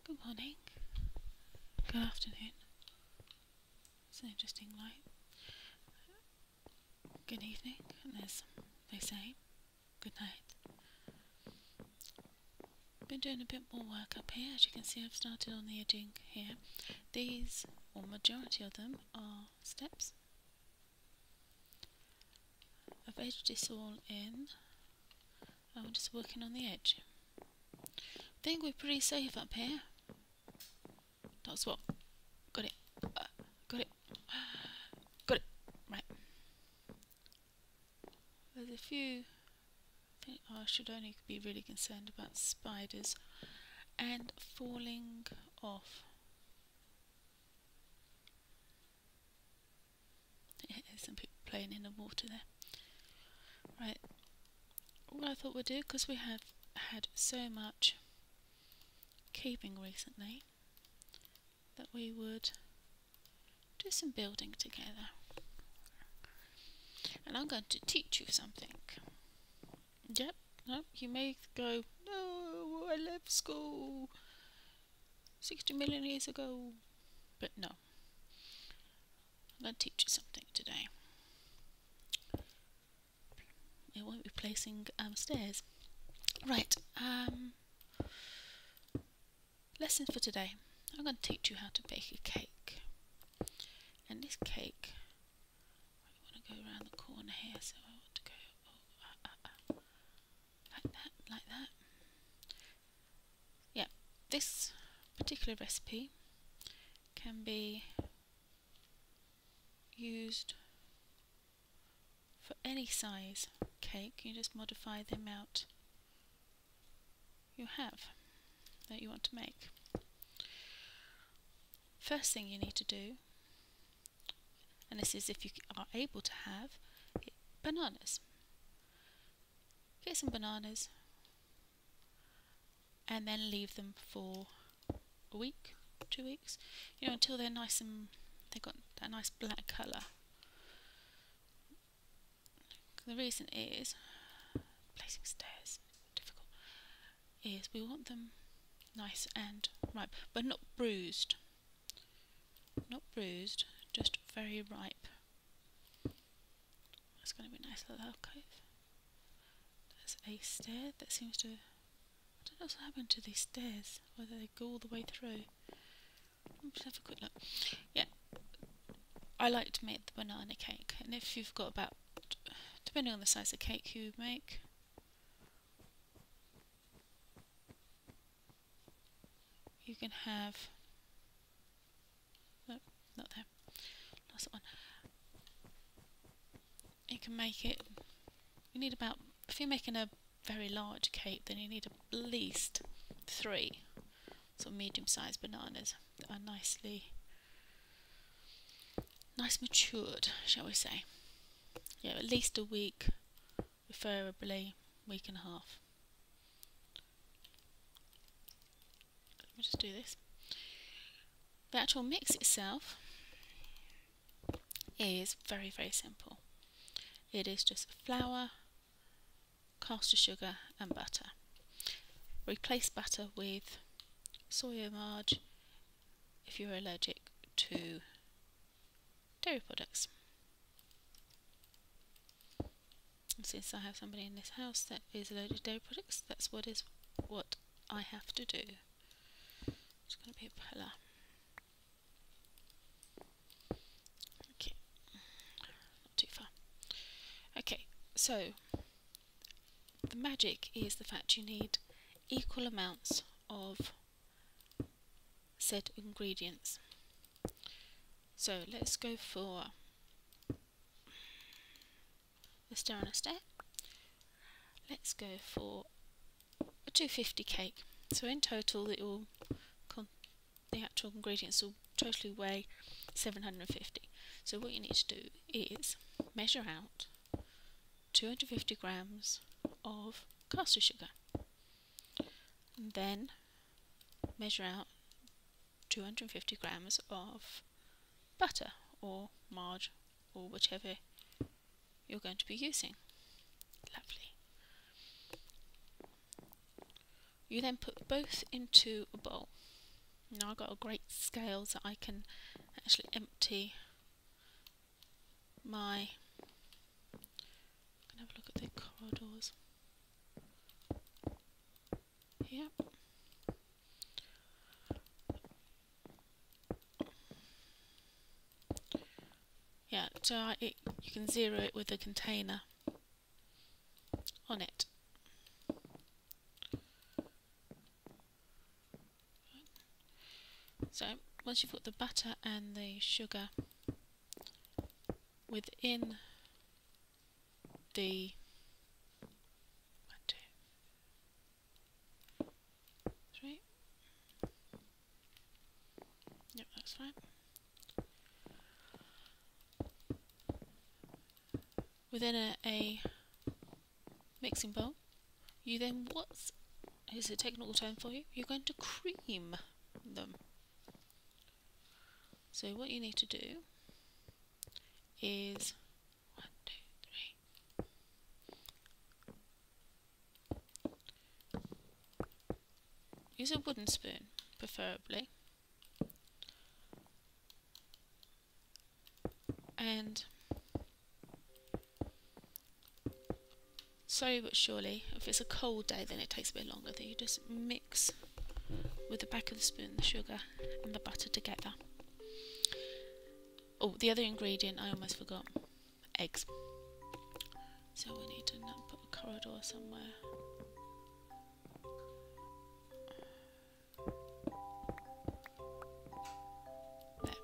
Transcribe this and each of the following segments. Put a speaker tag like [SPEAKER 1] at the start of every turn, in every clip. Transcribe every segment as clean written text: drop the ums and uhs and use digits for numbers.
[SPEAKER 1] Good morning. Good afternoon. It's an interesting light. Good evening, and as they say, good night. Been doing a bit more work up here. As you can see, I've started on the edging here. These, or majority of them, are steps. I've edged this all in. I'm just working on the edge. I think we're pretty safe up here. That's what. Got it. Got it. Got it. Right. There's a few. I think I should only be really concerned about spiders and falling off. There's some people playing in the water there. Right. What I thought we'd do, because we have had so much keeping recently, that we would do some building together. And I'm going to teach you something. Yep, no, you may go, no, I left school 60 million years ago. But no, I'm going to teach you something today. It won't be placing stairs. Right, lesson for today. I'm going to teach you how to bake a cake. And this cake, I want to go around the corner here, so I want to go like that. Yeah, this particular recipe can be used for any size cake. You just modify the amount you have that you want to make. First thing you need to do, and this is if you are able to have, bananas. Get some bananas and then leave them for a week, 2 weeks, you know, until they're nice and they've got that nice black colour. The reason is, placing stairs, difficult, is we want them nice and ripe, but not bruised. Not bruised, just very ripe. That's going to be a nice little alcove. There's a stair that seems to, I don't know what's happened to these stairs, whether they go all the way through. Let's have a quick look. Yeah, I like to make the banana cake, and if you've got about, depending on the size of cake you make, you can have, no, not there, last one. You can make it, you need about, if you're making a very large cake, then you need at least 3 sort of medium-sized bananas that are nice matured, shall we say. Yeah, at least a week, preferably week and a half. Let me just do this. The actual mix itself is very, very simple. It is just flour, caster sugar and butter. Replace butter with soya marge if you're allergic to dairy products. And since I have somebody in this house that is allergic to dairy products, that's what I have to do. It's going to be a pillar. Okay, not too far. Okay, so the magic is the fact you need equal amounts of said ingredients. So let's go for a stir and a stir. Let's go for a 250 cake. So in total it will the actual ingredients will totally weigh 750. So what you need to do is measure out 250 grams of caster sugar, and then measure out 250 grams of butter or marge or whichever you're going to be using. Lovely. You then put both into a bowl. Now I've got a great scale so I can actually empty my. I'm going to have a look at the corridors here. Yeah, so you can zero it with a container on it. So once you've got the butter and the sugar within the 1, 2, 3. Yep, that's fine. Within a mixing bowl, you then here's a technical term for you, you're going to cream them. So what you need to do is 1, 2, 3. Use a wooden spoon, preferably, and slowly but surely, if it's a cold day then it takes a bit longer, then you just mix with the back of the spoon the sugar and the butter together. Oh, the other ingredient I almost forgot, eggs. So we need to now put a corridor somewhere. There.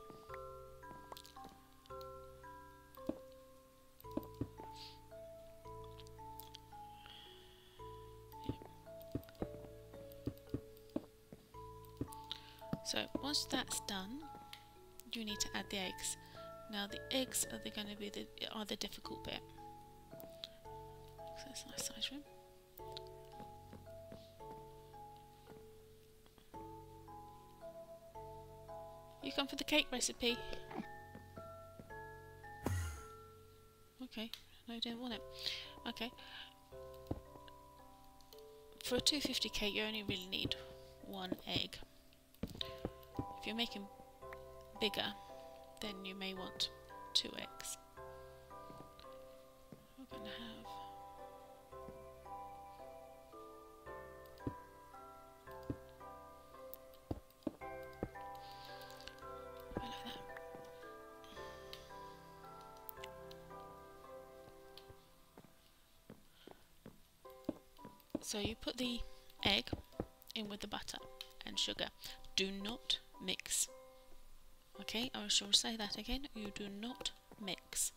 [SPEAKER 1] So once that's done, you need to add the eggs. Now the eggs are going to be the difficult bit. So that's a nice size room. You come for the cake recipe. Okay, no, you don't want it. Okay. For a 250 cake, you only really need 1 egg. If you're making bigger, then you may want 2 eggs. We're going to have like that. So you put the egg in with the butter and sugar. Do not mix. Okay, I shall say that again. You do not mix.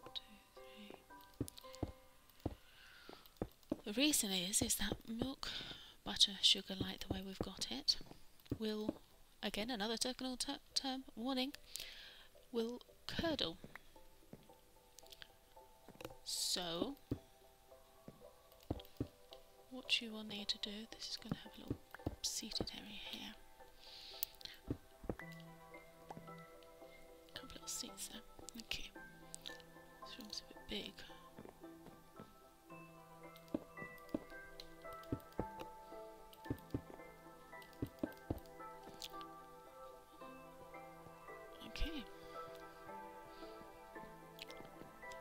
[SPEAKER 1] 1, 2, 3. The reason is that milk, butter, sugar, like the way we've got it, will, again, another technical term, warning, will curdle. So, what you will need to do, this is going to have a little seated area here. A couple little seats there. Okay. This room's a bit big. Okay.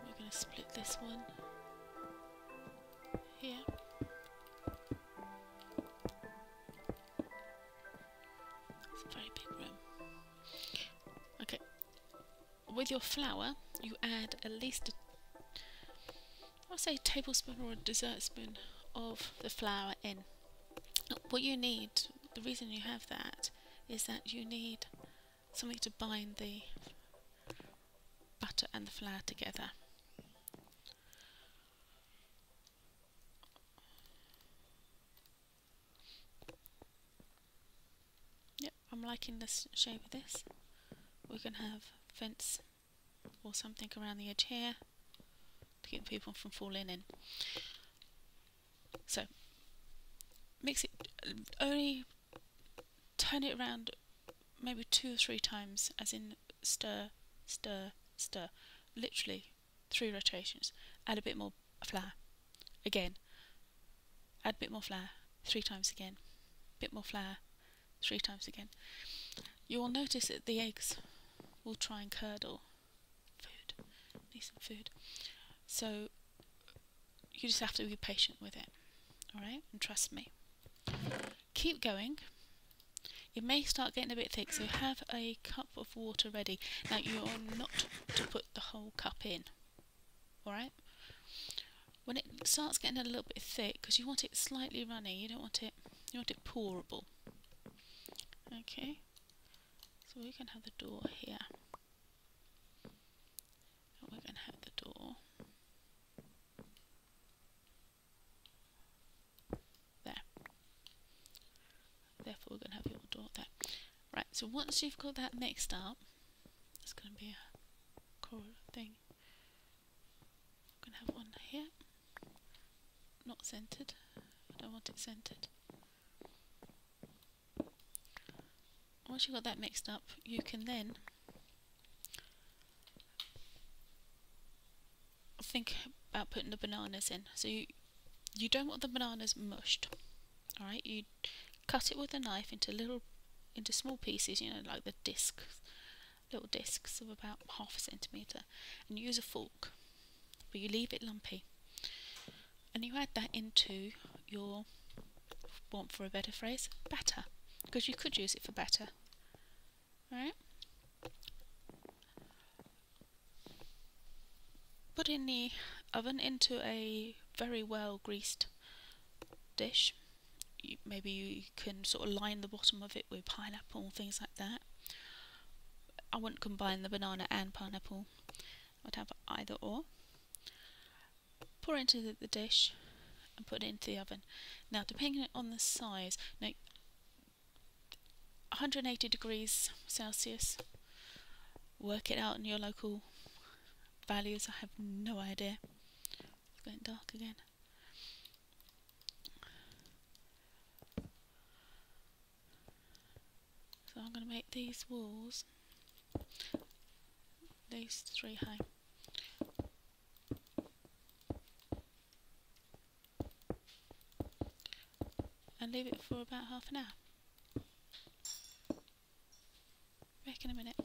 [SPEAKER 1] We're going to split this one here. It's a very big room. Okay. With your flour, you add at least I'll say a tablespoon or a dessert spoon of the flour in. What you need, the reason you have that, is that you need something to bind the butter and the flour together. Yep, I'm liking the shape of this. We can have fence or something around the edge here to keep people from falling in. So mix it, only turn it around maybe 2 or 3 times, as in stir, stir, stir, literally 3 rotations. Add a bit more flour, again, add a bit more flour, 3 times again, bit more flour, 3 times again. You will notice that the eggs will try and curdle. Food. Need some food. So you just have to be patient with it. Alright? And trust me. Keep going. It may start getting a bit thick, so have a cup of water ready. Now you are not to put the whole cup in. Alright? When it starts getting a little bit thick, because you want it slightly runny, you want it pourable. Okay? So we can have the door here. And we're going to have the door there. Therefore we're going to have your door there. Right, so once you've got that mixed up, it's going to be a coral thing. I'm going to have one here. Not centered. I don't want it centered. Once you've got that mixed up, you can then think about putting the bananas in. So you don't want the bananas mushed. Alright, you cut it with a knife into small pieces, you know, like the little discs of about 1/2 centimetre, and use a fork, but you leave it lumpy. And you add that into your, want for a better phrase, batter, because you could use it for batter. Alright? Put in the oven into a very well greased dish. Maybe you can sort of line the bottom of it with pineapple and things like that. I wouldn't combine the banana and pineapple. I'd have either or. Pour into the dish and put it into the oven. Now, depending on the size, now 180 degrees Celsius, work it out in your local values. I have no idea. It's going dark again. So I'm going to make these walls, these 3 high. And leave it for about half an hour. Back in a minute.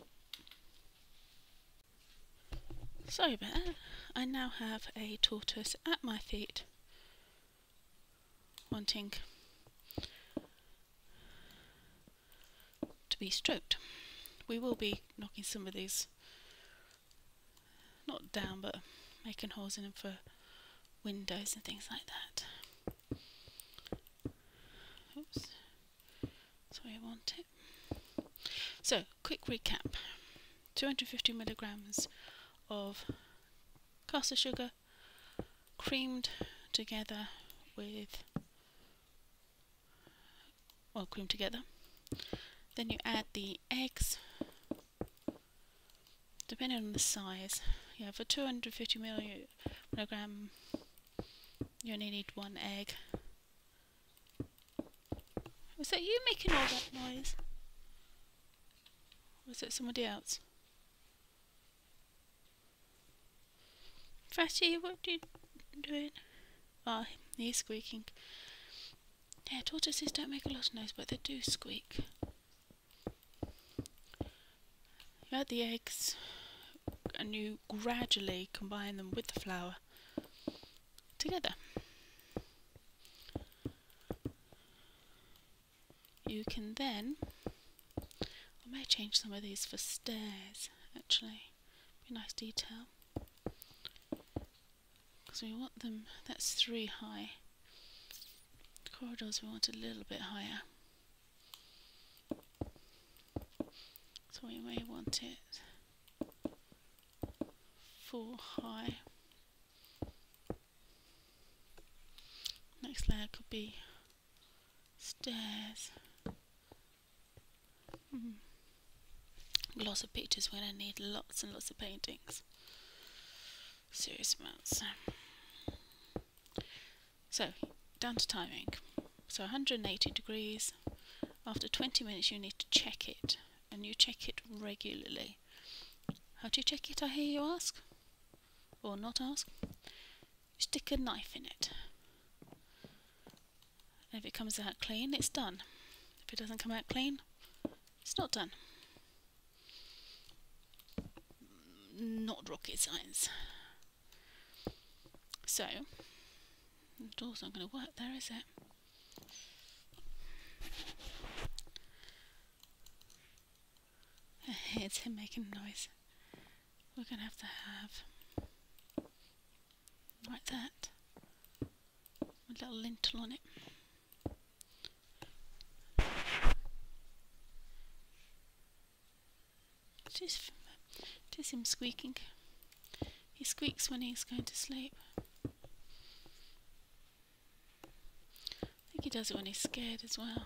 [SPEAKER 1] Sorry about that. I now have a tortoise at my feet, wanting to be stroked. We will be knocking some of these, not down, but making holes in them for windows and things like that. Oops. That's where I want it. So, quick recap. 250 milligrams of caster sugar creamed together with, well, creamed together. Then you add the eggs, depending on the size. Yeah, for 250 milligram, you only need 1 egg. Was that you making all that noise? Or was it somebody else? Fatty, what are you doing? Ah, he's squeaking. Yeah, tortoises don't make a lot of noise, but they do squeak. You add the eggs and you gradually combine them with the flour together. You can then, I may change some of these for stairs actually, be a nice detail, because we want them, that's 3 high, corridors we want a little bit higher, so we may want it 4 high. Next layer could be stairs. Lots of pictures, we're going to need lots and lots of paintings. Serious amounts. So, down to timing. So 180 degrees. After 20 minutes you need to check it. And you check it regularly. How do you check it, I hear you ask? Or not ask? You stick a knife in it. And if it comes out clean, it's done. If it doesn't come out clean, it's not done. Not rocket science. So, the door's not going to work there, is it? It's him making noise. We're going to have like that, a little lintel on it. Just him squeaking. He squeaks when he's going to sleep. I think he does it when he's scared as well.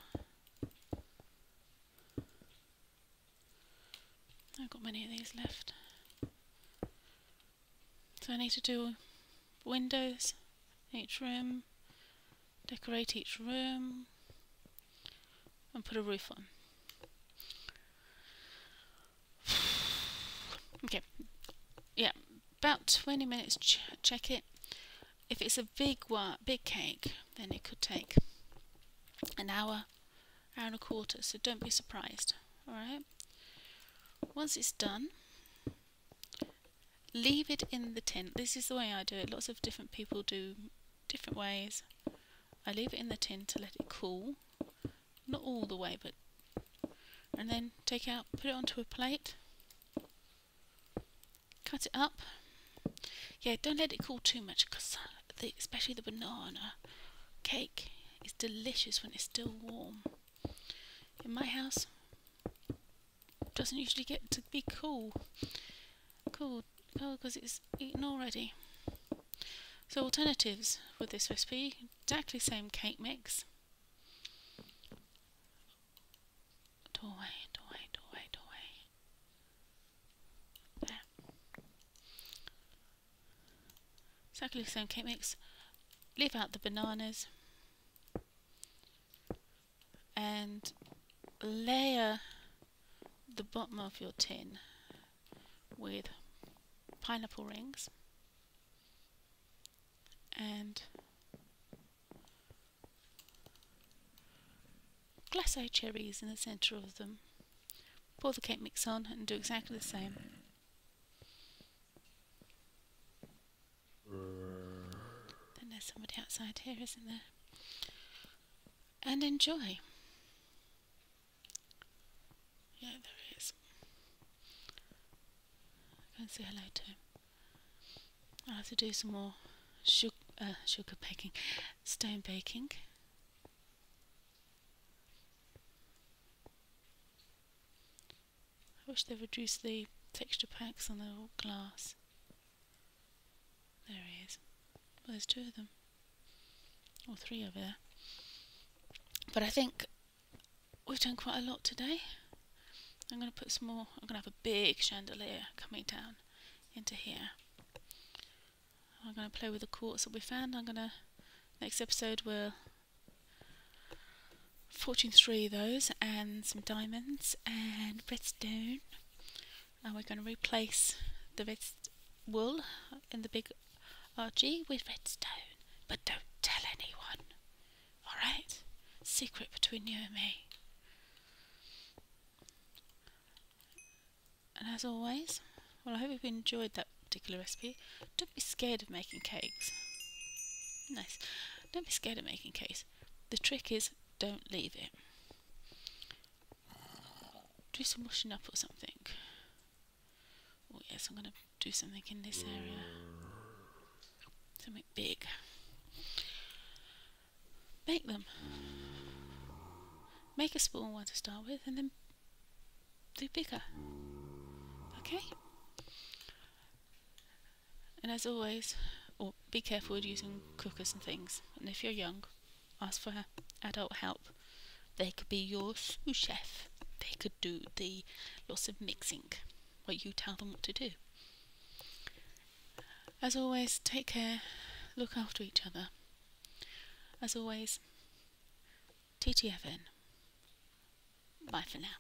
[SPEAKER 1] I've got many of these left. So I need to do windows in each room, decorate each room, and put a roof on. Okay, yeah, about 20 minutes, check it. If it's a big cake, then it could take an hour, hour and a quarter, so don't be surprised, alright? Once it's done, leave it in the tin. This is the way I do it. Lots of different people do different ways. I leave it in the tin to let it cool, not all the way, but, and then take it out, put it onto a plate, cut it up. Yeah, don't let it cool too much, because especially the banana cake is delicious when it's still warm. In my house, it doesn't usually get to be cool because it's eaten already. So alternatives with this recipe, exactly same cake mix. Doorway. There. Exactly the same cake mix. Leave out the bananas and layer the bottom of your tin with pineapple rings and glacé cherries in the centre of them. Pour the cake mix on and do exactly the same. Then there's somebody outside here, isn't there? And enjoy. Yeah, there is. Go and say hello to him. I'll have to do some more sugar baking, stone baking. I wish they reduced the texture packs on the glass. There he is. Well, there's two of them. Or three over there. But I think we've done quite a lot today. I'm going to put some more. I'm going to have a big chandelier coming down into here. I'm going to play with the quartz that we found. Next episode we'll fortune 3 those and some diamonds and redstone. And we're going to replace the red wool in the big RG with redstone. But don't tell anyone. Alright? Secret between you and me. And as always, well, I hope you've enjoyed that particular recipe. Don't be scared of making cakes. Nice. Don't be scared of making cakes. The trick is, don't leave it. Do some washing up or something. Oh yes, I'm going to do something in this area. Something big. Make them. Make a small one to start with and then do bigger. Okay? And as always, be careful with using cookers and things. And if you're young, ask for adult help. They could be your sous chef. They could do the lots of mixing, what you tell them what to do. As always, take care, look after each other. As always, TTFN. Bye for now.